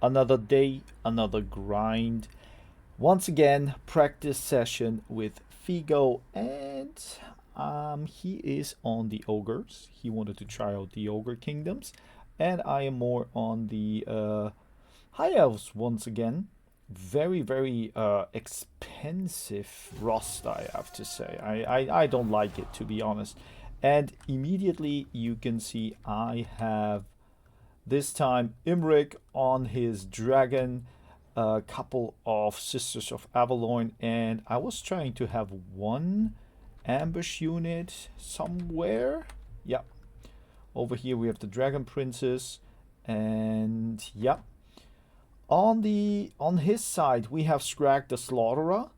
Another day, another grind. Once again, practice session with Figo, and he is on the ogres. He wanted to try out the ogre kingdoms, and I am more on the high elves once again. Very, very expensive Rost, I have to say. I don't like it, to be honest. And immediately you can see I have this time Imric on his dragon, a couple of Sisters of Avalon, and I was trying to have one ambush unit somewhere. Yeah, over here we have the Dragon Princess, and yeah, on his side we have Scrag the Slaughterer.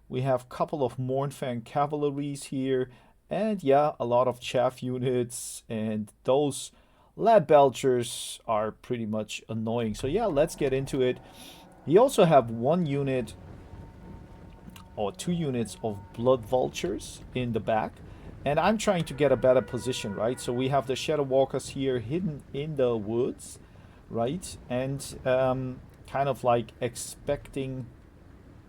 We have a couple of Mournfang cavalries here, and yeah, a lot of chaff units, and those lab belchers are pretty much annoying. So yeah, let's get into it. He also have one unit or two units of blood vultures in the back, and I'm trying to get a better position, right? So we have the shadow walkers here hidden in the woods, right? And kind of like expecting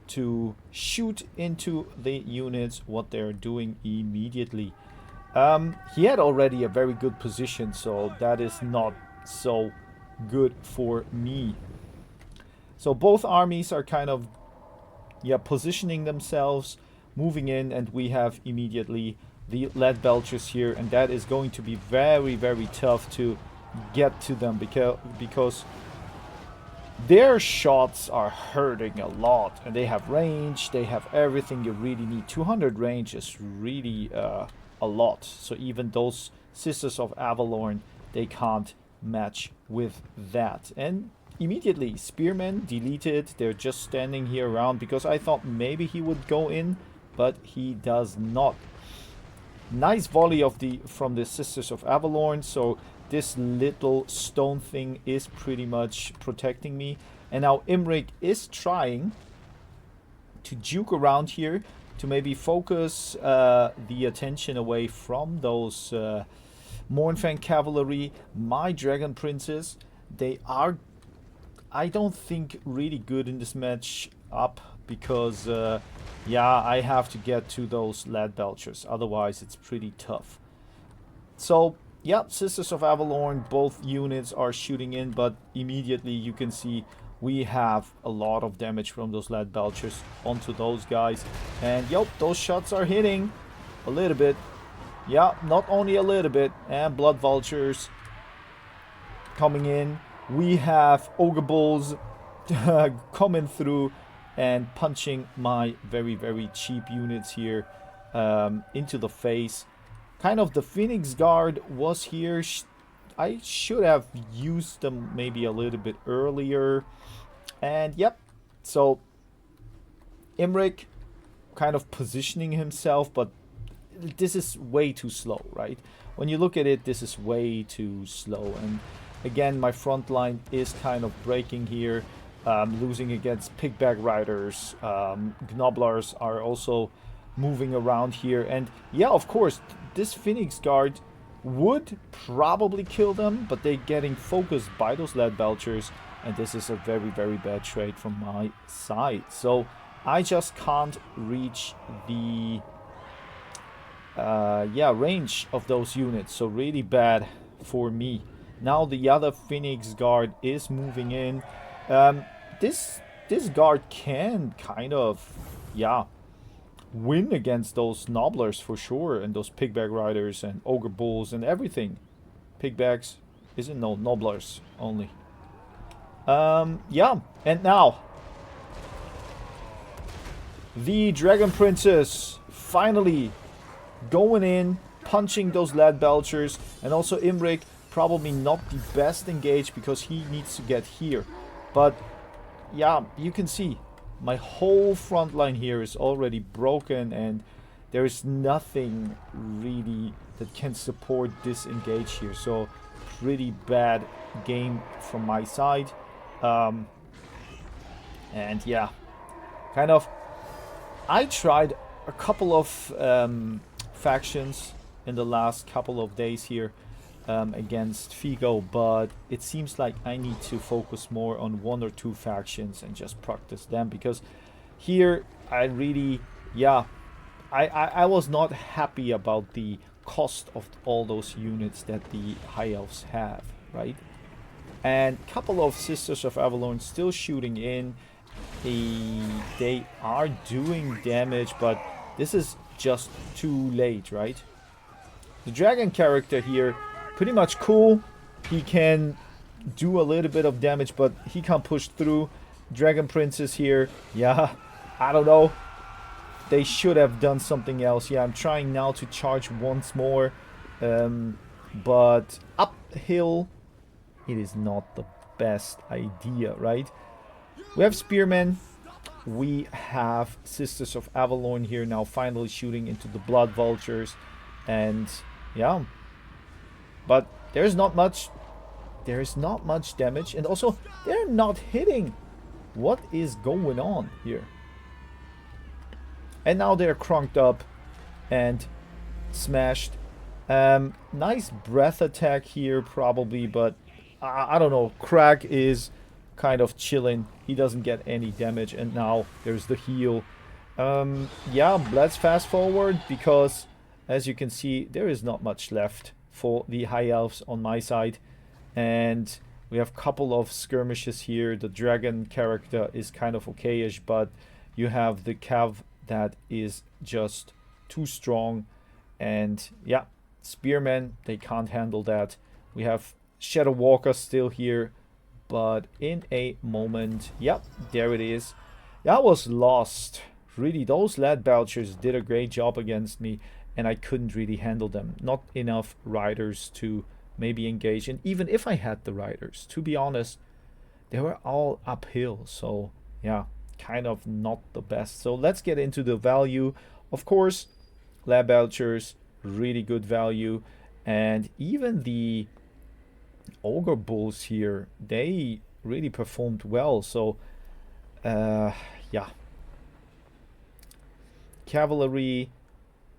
to shoot into the units what they're doing immediately. He had already a very good position, so that is not so good for me. So both armies are kind of, yeah, positioning themselves, moving in, and we have immediately the lead belchers here, and that is going to be very, very tough to get to them because their shots are hurting a lot, and they have range, they have everything you really need. 200 range is really a lot, so even those Sisters of Avalon, they can't match with that. And immediately spearmen deleted, they're just standing here around because I thought maybe he would go in, but he does not. Nice volley of from the Sisters of Avalon, so this little stone thing is pretty much protecting me. And now Imric is trying to juke around here to maybe focus the attention away from those Mournfang cavalry. My Dragon Princes, they are, I don't think, really good in this match up because, yeah, I have to get to those lead belchers. Otherwise, it's pretty tough. So, yeah, Sisters of Avalon, both units are shooting in, but immediately you can see we have a lot of damage from those lead belchers onto those guys. And, yep, those shots are hitting a little bit. Yeah, not only a little bit. And blood vultures coming in. We have ogre bulls coming through and punching my very, very cheap units here into the face. Kind of the Phoenix Guard was here. I should have used them maybe a little bit earlier. And yep, so Imric kind of positioning himself, but this is way too slow, right? When you look at it, this is way too slow. And again, my front line is kind of breaking here. Losing against pigback riders. Gnobblers are also moving around here. And yeah, of course, this Phoenix Guard would probably kill them, but they're getting focused by those lead belchers, and this is a very, very bad trade from my side. So I just can't reach the range of those units, so really bad for me. Now the other Phoenix Guard is moving in. This guard can kind of, yeah, win against those Nobblers for sure, and those pigback riders and ogre bulls and everything. Pigbacks isn't, no, Nobblers only. Yeah, and now the Dragon Princess finally going in, punching those lead belchers, and also Imric probably not the best engaged because he needs to get here. But yeah, you can see my whole front line here is already broken, and there is nothing really that can support this engage here. So pretty bad game from my side. And yeah, kind of, I tried a couple of factions in the last couple of days here. against Figo, but it seems like I need to focus more on one or two factions and just practice them, because here I really, yeah, I was not happy about the cost of all those units that the High Elves have, right? And a couple of Sisters of Avalon still shooting in. They are doing damage, but this is just too late, right? The dragon character here, pretty much cool. He can do a little bit of damage, but he can't push through. Dragon Princess here, yeah, I don't know. They should have done something else. Yeah, I'm trying now to charge once more. But uphill, it is not the best idea, right? We have Spearmen. We have Sisters of Avalon here now finally shooting into the Blood Vultures. And yeah. But there's not much. There's not much damage. And also, they're not hitting. What is going on here? And now they're crunked up and smashed. Nice breath attack here probably, but I don't know. Crag is kind of chilling. He doesn't get any damage, and now there's the heal. Yeah, let's fast forward, because as you can see, there is not much left for the High Elves on my side. And we have a couple of skirmishes here. The dragon character is kind of okayish, but you have the Cav that is just too strong. And yeah, Spearmen, they can't handle that. We have Shadow Walker still here, but in a moment, yep, there it is. That was lost. Really, those Lad Belchers did a great job against me, and I couldn't really handle them. Not enough riders to maybe engage. And even if I had the riders, to be honest, they were all uphill. So yeah, kind of not the best. So let's get into the value. Of course, Lab Belchers, really good value. And even the Ogre Bulls here, they really performed well. So yeah, Cavalry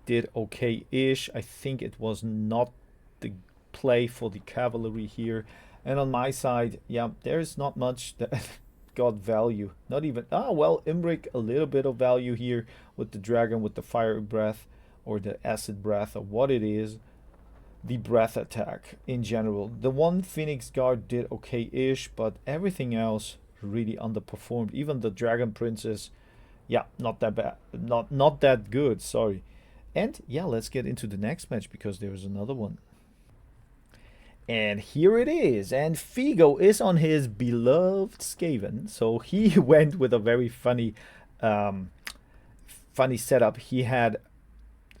did okay-ish. I think it was not the play for the Cavalry here. And on my side, yeah, there's not much that got value. Not even, well, Imric, a little bit of value here with the dragon, with the fire breath or the acid breath or what it is. The breath attack in general. The one Phoenix Guard did okay-ish, but everything else really underperformed. Even the Dragon Princess, yeah, not that bad. Not that good, sorry. And yeah, let's get into the next match, because there's another one. And here it is. And Figo is on his beloved Skaven. So he went with a very funny setup. He had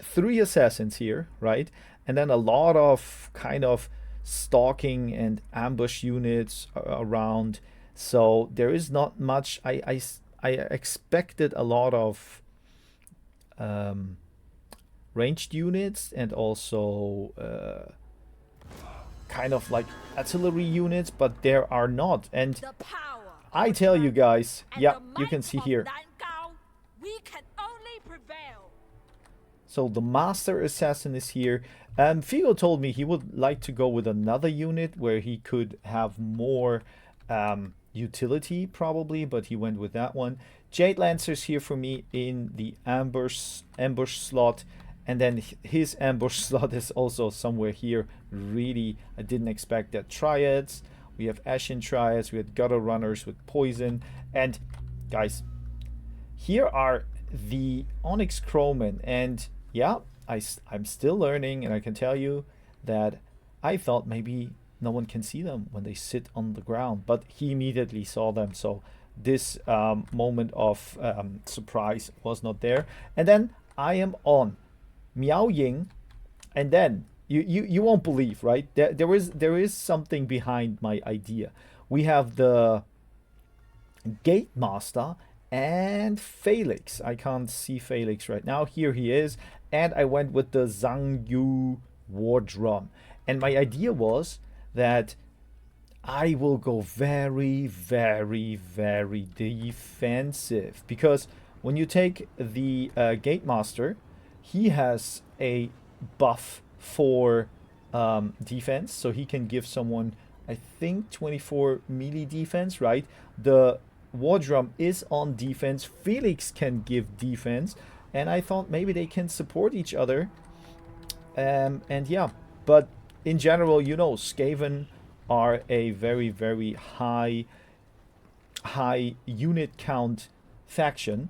3 assassins here, right? And then a lot of kind of stalking and ambush units around. So there is not much. I expected a lot of ranged units, and also kind of like artillery units, but there are not. And I tell you guys, yeah, you can see here. So the Master Assassin is here. Figo told me he would like to go with another unit where he could have more utility probably, but he went with that one. Jade Lancers here for me in the ambush slot. And then his ambush slot is also somewhere here. Really, I didn't expect that. Triads. We have Ashen Triads. We have Gutter Runners with Poison. And guys, here are the Onyx Crowmen. And yeah, I'm still learning. And I can tell you that I thought maybe no one can see them when they sit on the ground. But he immediately saw them. So this moment of surprise was not there. And then I am on Miao Ying, and then you won't believe, right? There is something behind my idea. We have the Gate Master and Felix. I can't see Felix right now. Here he is, and I went with the Zhang Yu War Drum. And my idea was that I will go very, very, very defensive, because when you take the Gate Master, he has a buff for defense, so he can give someone, I think, 24 melee defense, right? The War Drum is on defense. Felix can give defense, and I thought maybe they can support each other. And yeah, but in general, you know, Skaven are a very, very high unit count faction.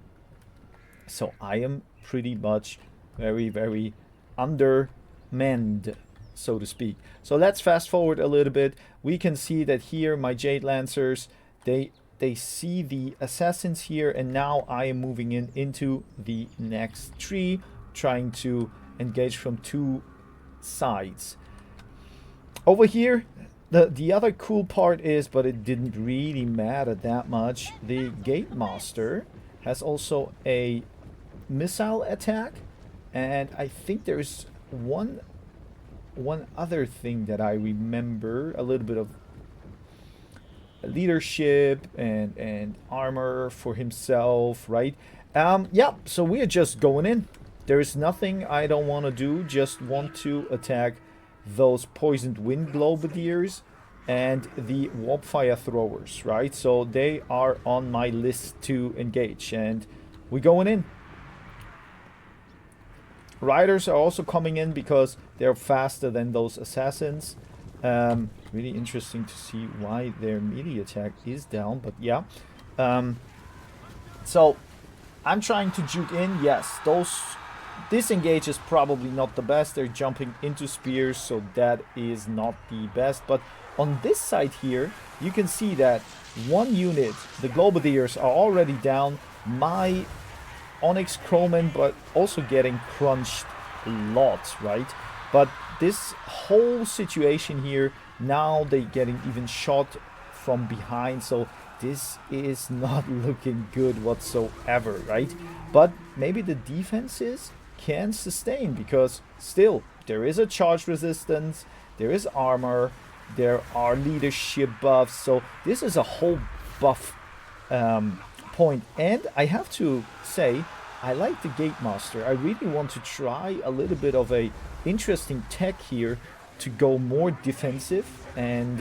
So I am pretty much very, very undermanned, so to speak. So let's fast forward a little bit. We can see that here my Jade Lancers, they see the assassins here, and now I am moving into the next tree, trying to engage from two sides. Over here, the other cool part is, but it didn't really matter that much, the Gate Master has also a missile attack, and I think there's one other thing that I remember, a little bit of leadership and armor for himself, right? Yeah, so we're just going in. There is nothing I don't want to do, just want to attack those poisoned wind globadiers and the warp fire throwers, right? So they are on my list to engage, and we're going in. Riders are also coming in because they're faster than those assassins. Really interesting to see why their melee attack is down, but yeah. So I'm trying to juke in. Yes, this engage is probably not the best. They're jumping into spears, so that is not the best. But on this side here, you can see that one unit, the Globadiers, are already down. My Onyx Crowman, but also getting crunched a lot, right? But this whole situation here, now they're getting even shot from behind, so this is not looking good whatsoever, right? But maybe the defenses can sustain, because still there is a charge resistance, there is armor, there are leadership buffs, so this is a whole buff point. And I have to say, I like the Gate Master. I really want to try a little bit of a interesting tech here to go more defensive and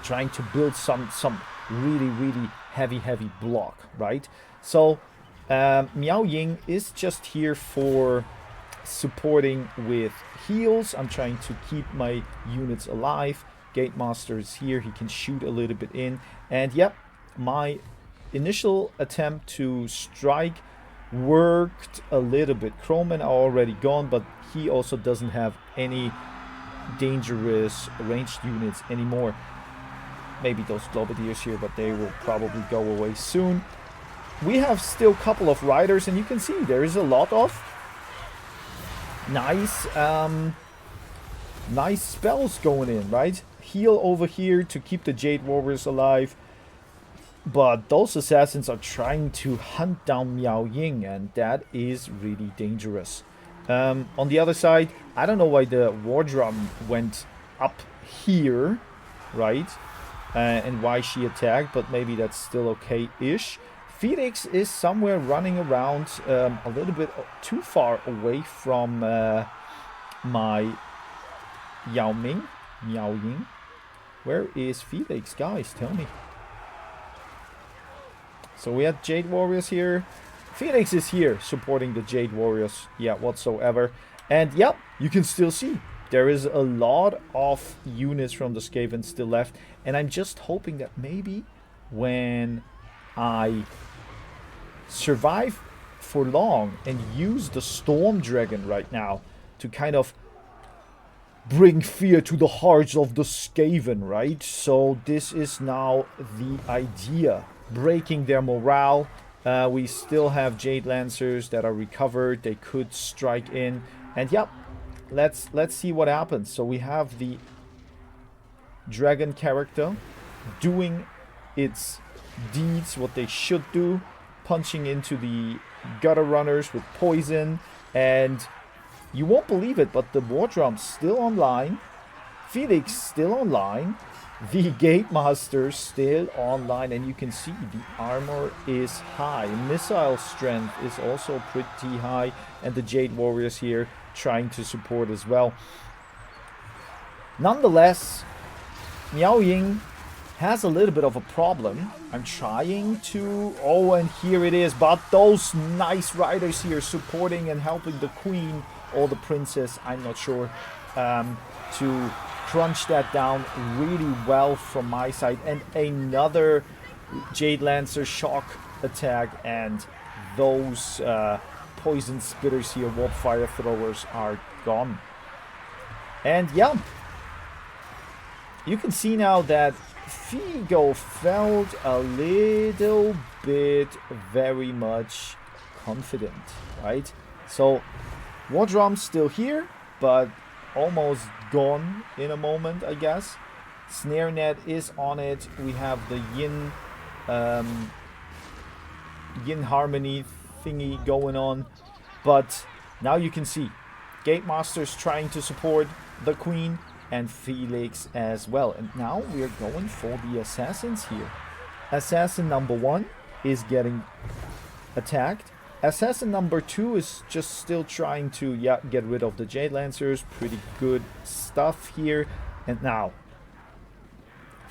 trying to build some really heavy block, right? So Miao Ying is just here for supporting with heals. I'm trying to keep my units alive. Gate Master is here. He can shoot a little bit in. And yep, my initial attempt to strike worked a little bit. Crowmen are already gone, but he also doesn't have any dangerous ranged units anymore. Maybe those Globadiers here, but they will probably go away soon. We have still a couple of riders, and you can see there is a lot of nice spells going in, right? Heal over here to keep the Jade Warriors alive. But those assassins are trying to hunt down Miao Ying, and that is really dangerous. On the other side, I don't know why the War Drum went up here, right? And why she attacked, but maybe that's still okay-ish. Felix is somewhere running around a little bit too far away from my Miao Ying. Where is Felix, guys? Tell me. So we have Jade Warriors here. Felix is here supporting the Jade Warriors, yeah, whatsoever. And yep, you can still see there is a lot of units from the Skaven still left. And I'm just hoping that maybe when I survive for long and use the Storm Dragon right now to kind of bring fear to the hearts of the Skaven, right? So this is now the idea. Breaking their morale. We still have Jade Lancers that are recovered. They could strike in. And yep, let's see what happens. So we have the dragon character doing its deeds, what they should do, punching into the gutter runners with poison. And you won't believe it, but the War Drum's still online. Felix still online. The Gate Master still online, and you can see the armor is high. Missile strength is also pretty high, and the Jade Warriors here trying to support as well. Nonetheless, Miao Ying has a little bit of a problem. I'm trying to... Oh, and here it is. But those nice riders here supporting and helping the queen or the princess, I'm not sure, to crunch that down really well from my side. And another Jade Lancer shock attack, and those poison spitters here, warp fire throwers, are gone. And yeah, you can see now that Figo felt a little bit very much confident, right? So War Drum's still here, but almost gone in a moment, I guess. Snare Net is on it. We have the Yin Yin Harmony thingy going on. But now you can see Gate Master's trying to support the Queen and Felix as well. And now we're going for the assassins here. Assassin number 1 is getting attacked. Assassin number 2 is just still trying to get rid of the Jade Lancers. Pretty good stuff here. And now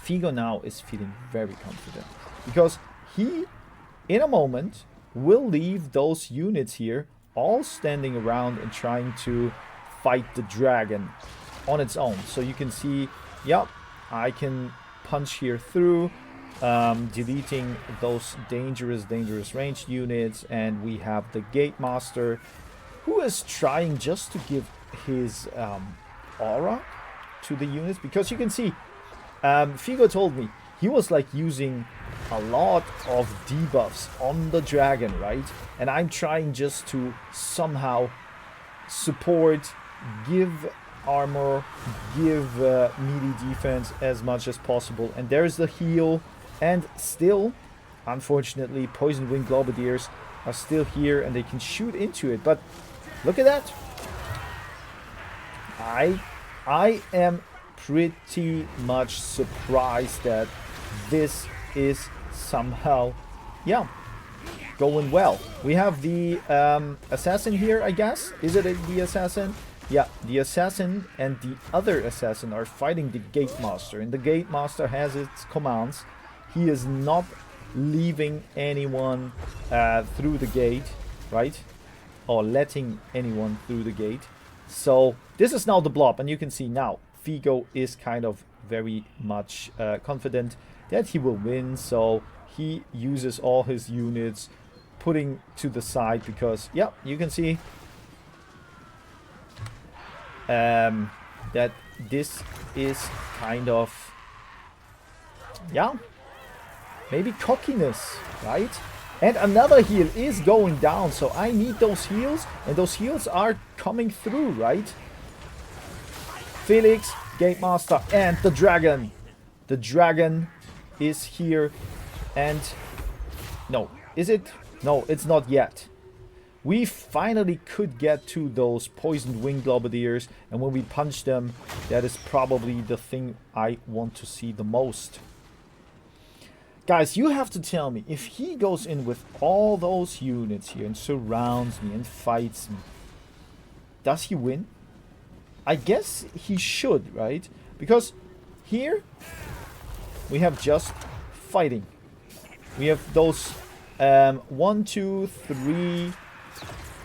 Figo now is feeling very confident, because he in a moment will leave those units here all standing around and trying to fight the dragon on its own. So you can see, yep, I can punch here through, deleting those dangerous ranged units. And we have the Gate Master, who is trying just to give his aura to the units, because you can see Figo told me he was like using a lot of debuffs on the dragon, right? And I'm trying just to somehow support, give armor, give melee defense as much as possible. And there's the heal. And still, unfortunately, Poison Wing Globadiers are still here and they can shoot into it. But look at that. I am pretty much surprised that this is somehow, yeah, going well. We have the assassin here, I guess. Is it the assassin? Yeah, the assassin and the other assassin are fighting the Gate Master. And the Gate Master has its commands. He is not leaving anyone through the gate, right? Or letting anyone through the gate. So this is now the blob. And you can see now Figo is kind of very much confident that he will win. So he uses all his units, putting to the side, because, yeah, you can see that this is kind of, yeah, maybe cockiness, right? And another heal is going down, so I need those heals, and those heals are coming through, right? Felix, Gate Master, and the dragon. The dragon is here, and no, is it? No, it's not yet. We finally could get to those Poisoned Wing Globadiers, and when we punch them, that is probably the thing I want to see the most. Guys, you have to tell me, if he goes in with all those units here and surrounds me and fights me, does he win? I guess he should, right? Because here we have just fighting. We have those 1, 2, 3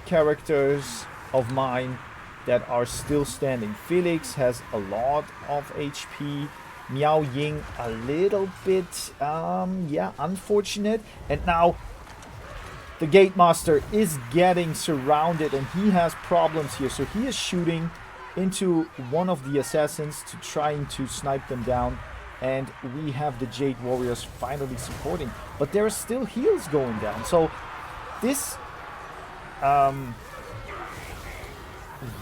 characters of mine that are still standing. Felix has a lot of HP. Miao Ying a little bit, yeah, unfortunate. And now the Gate Master is getting surrounded and he has problems here. So he is shooting into one of the assassins to trying to snipe them down. And we have the Jade Warriors finally supporting. But there are still heals going down. So this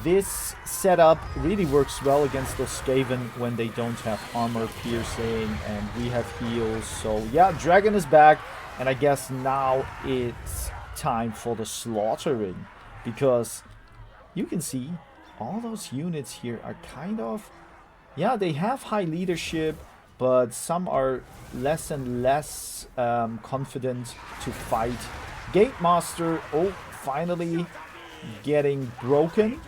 this setup really works well against those Skaven when they don't have armor piercing and we have heals. So yeah, Dragon is back, and I guess now it's time for the slaughtering, because you can see all those units here are kind of, yeah, they have high leadership, but some are less and less confident to fight. Gate Master, oh, finally getting broken.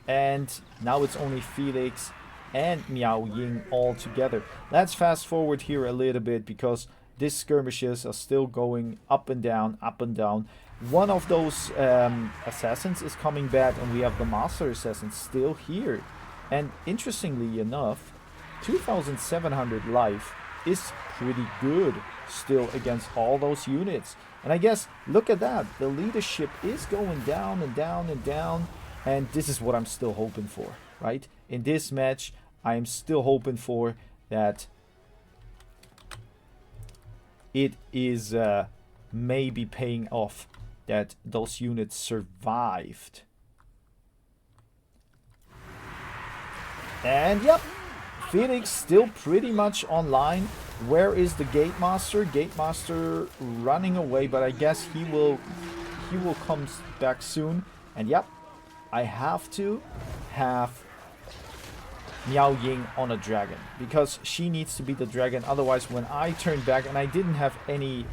And now it's only Felix and Miao Ying all together. Let's fast forward here a little bit because these skirmishes are still going up and down, up and down. One of those assassins is coming back, and we have the Master Assassin still here. And interestingly enough, 2,700 life is pretty good still against all those units. And I guess, look at that, the leadership is going down and down and down, and this is what I'm still hoping for, right? In this match, I am still hoping for that it is maybe paying off, that those units survived. And yep, Phoenix still pretty much online. Where is the Gate Master? Gate Master running away, but I guess he will come back soon. And yep, I have to have Miao Ying on a dragon because she needs to be the dragon. Otherwise, when I turn back, and I didn't have any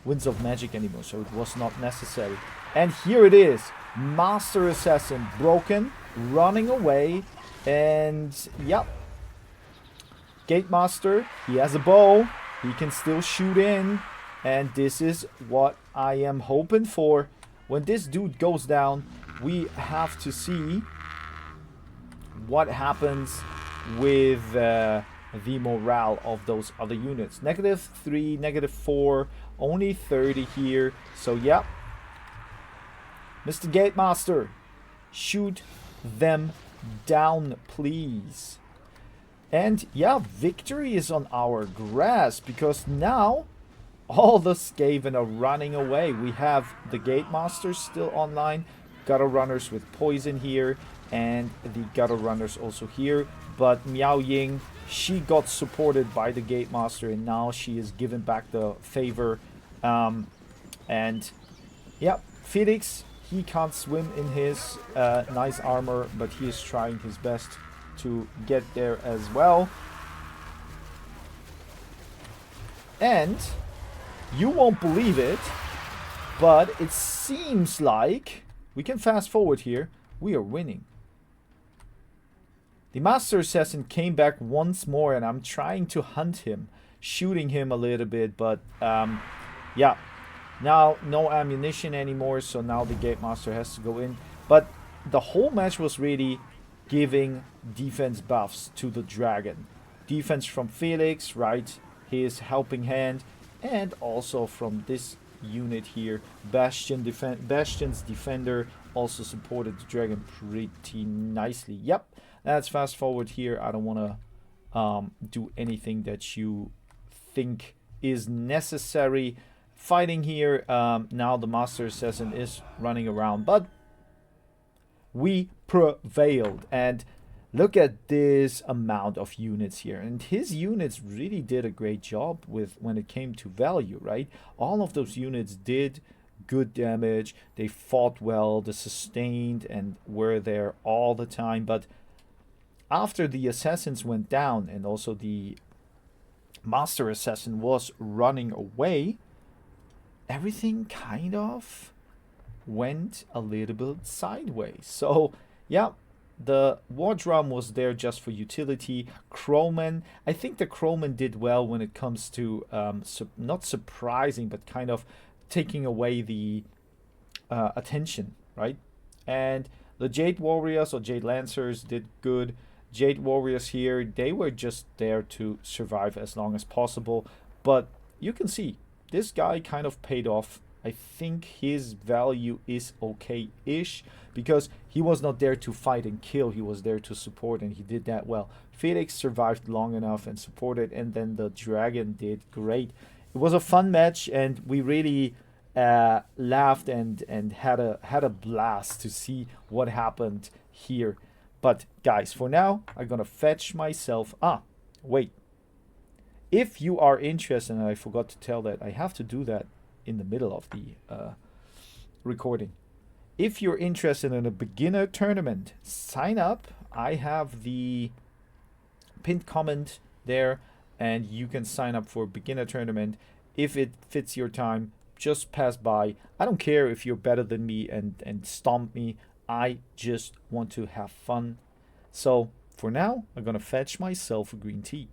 Winds of Magic anymore, so it was not necessary. And here it is, Master Assassin broken, running away, and yep. Gate Master, he has a bow, he can still shoot in, and this is what I am hoping for. When this dude goes down, we have to see what happens with the morale of those other units. -3, -4, only 30 here. So, yep. Mr. Gate Master, shoot them down, please. And yeah, victory is on our grass because now all the Skaven are running away. We have the Gate Masters still online, Gutter Runners with poison here, and the Gutter Runners also here. But Miao Ying, she got supported by the Gate Master, and now she is given back the favor. And yeah, Felix, he can't swim in his nice armor, but he is trying his best to get there as well. And you won't believe it, but it seems like we can fast forward here. We are winning. The Master Assassin came back once more, and I'm trying to hunt him, shooting him a little bit, but yeah, now no ammunition anymore, so now the Gate Master has to go in. But the whole match was really giving defense buffs to the dragon. Defense from Felix, right? His helping hand, and also from this unit here, Bastion's defender also supported the dragon pretty nicely. Yep, let's fast forward here. I don't want to do anything that you think is necessary. Fighting here, now the Master Assassin is running around, but we prevailed. And look at this amount of units here, and his units really did a great job with when it came to value, right? All of those units did good damage, they fought well, they sustained and were there all the time. But after the assassins went down and also the Master Assassin was running away, everything kind of went a little bit sideways. So yeah, the War Drum was there just for utility. Crowman, I think the Crowman did well when it comes to not surprising, but kind of taking away the attention, right? And the Jade Warriors or Jade Lancers did good. Jade Warriors here, they were just there to survive as long as possible. But you can see, this guy kind of paid off. I think his value is okay-ish because he was not there to fight and kill. He was there to support, and he did that well. Felix survived long enough and supported, and then the dragon did great. It was a fun match, and we really laughed and had a blast to see what happened here. But guys, for now, I'm gonna fetch myself. Wait. If you are interested, and I forgot to tell that, I have to do that in the middle of the recording. If you're interested in a beginner tournament, sign up. I have the pinned comment there, and you can sign up for a beginner tournament. If it fits your time, just pass by. I don't care if you're better than me and stomp me. I just want to have fun. So For now, I'm gonna fetch myself a green tea.